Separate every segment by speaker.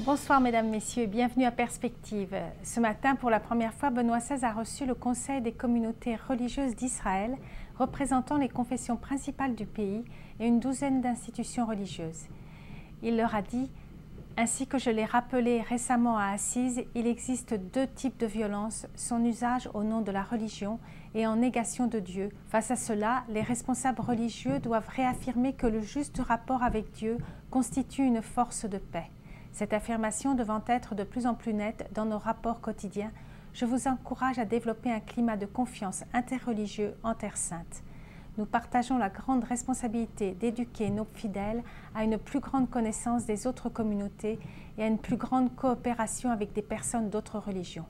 Speaker 1: Bonsoir mesdames, messieurs et bienvenue à Perspective. Ce matin, pour la première fois, Benoît XVI a reçu le Conseil des communautés religieuses d'Israël, représentant les confessions principales du pays et une douzaine d'institutions religieuses. Il leur a dit « Ainsi que je l'ai rappelé récemment à Assise, il existe deux types de violence, son usage au nom de la religion et en négation de Dieu. Face à cela, les responsables religieux doivent réaffirmer que le juste rapport avec Dieu constitue une force de paix. Cette affirmation devant être de plus en plus nette dans nos rapports quotidiens, je vous encourage à développer un climat de confiance interreligieux en Terre Sainte. Nous partageons la grande responsabilité d'éduquer nos fidèles à une plus grande connaissance des autres communautés et à une plus grande coopération avec des personnes d'autres religions.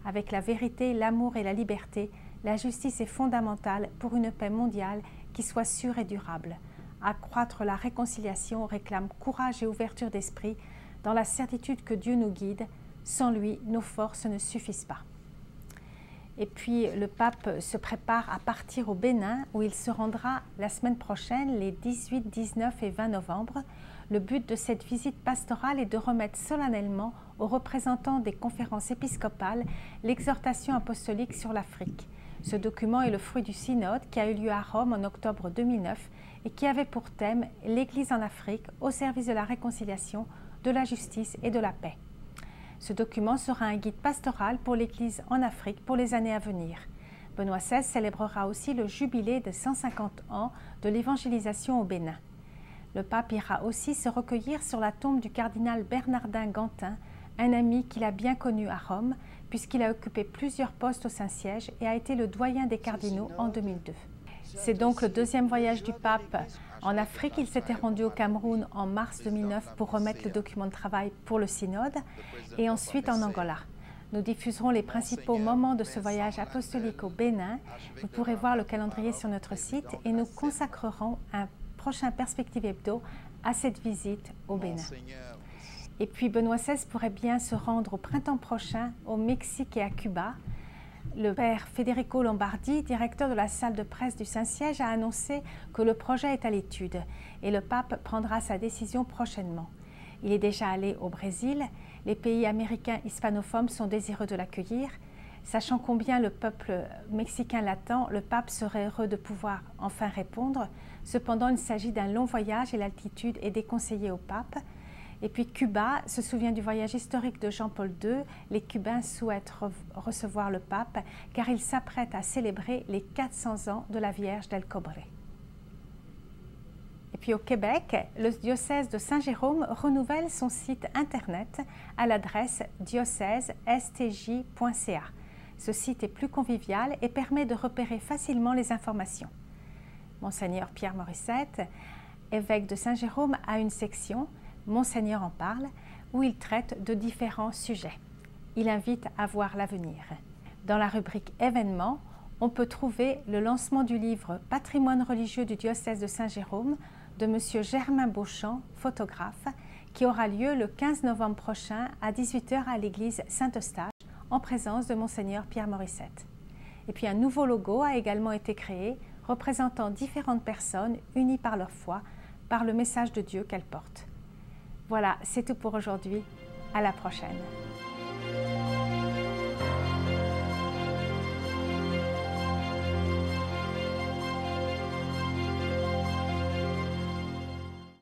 Speaker 1: Avec la vérité, l'amour et la liberté, la justice est fondamentale pour une paix mondiale qui soit sûre et durable. Accroître la réconciliation réclame courage et ouverture d'esprit, dans la certitude que Dieu nous guide. Sans lui, nos forces ne suffisent pas. Et puis le pape se prépare à partir au Bénin où il se rendra la semaine prochaine, les 18, 19 et 20 novembre. Le but de cette visite pastorale est de remettre solennellement aux représentants des conférences épiscopales l'exhortation apostolique sur l'Afrique. Ce document est le fruit du synode qui a eu lieu à Rome en octobre 2009 et qui avait pour thème « L'Église en Afrique au service de la réconciliation, de la justice et de la paix ». Ce document sera un guide pastoral pour l'Église en Afrique pour les années à venir. Benoît XVI célébrera aussi le jubilé de 150 ans de l'évangélisation au Bénin. Le pape ira aussi se recueillir sur la tombe du cardinal Bernardin Gantin, un ami qu'il a bien connu à Rome, puisqu'il a occupé plusieurs postes au Saint-Siège et a été le doyen des cardinaux en 2002. C'est donc le deuxième voyage du pape en Afrique. Il s'était rendu au Cameroun en mars 2009 pour remettre le document de travail pour le synode et ensuite en Angola. Nous diffuserons les principaux moments de ce voyage apostolique au Bénin. Vous pourrez voir le calendrier sur notre site et nous consacrerons un prochain Perspective Hebdo à cette visite au Bénin. Et puis Benoît XVI pourrait bien se rendre au printemps prochain au Mexique et à Cuba. Le père Federico Lombardi, directeur de la salle de presse du Saint-Siège, a annoncé que le projet est à l'étude et le pape prendra sa décision prochainement. Il est déjà allé au Brésil. Les pays américains hispanophones sont désireux de l'accueillir. Sachant combien le peuple mexicain l'attend, le pape serait heureux de pouvoir enfin répondre. Cependant, il s'agit d'un long voyage et l'altitude est déconseillée au pape. Et puis Cuba se souvient du voyage historique de Jean-Paul II. Les Cubains souhaitent recevoir le pape car il s'apprête à célébrer les 400 ans de la Vierge del Cobre. Et puis au Québec, le diocèse de Saint-Jérôme renouvelle son site internet à l'adresse diocèse-stj.ca. Ce site est plus convivial et permet de repérer facilement les informations. Monseigneur Pierre Morissette, évêque de Saint-Jérôme, a une section Monseigneur en parle, où il traite de différents sujets. Il invite à voir l'avenir. Dans la rubrique événements, on peut trouver le lancement du livre Patrimoine religieux du diocèse de Saint-Jérôme de M. Germain Beauchamp, photographe, qui aura lieu le 15 novembre prochain à 18 h à l'église Saint-Eustache, en présence de Monseigneur Pierre Morissette. Et puis un nouveau logo a également été créé, représentant différentes personnes unies par leur foi, par le message de Dieu qu'elles portent. Voilà, c'est tout pour aujourd'hui. À la prochaine.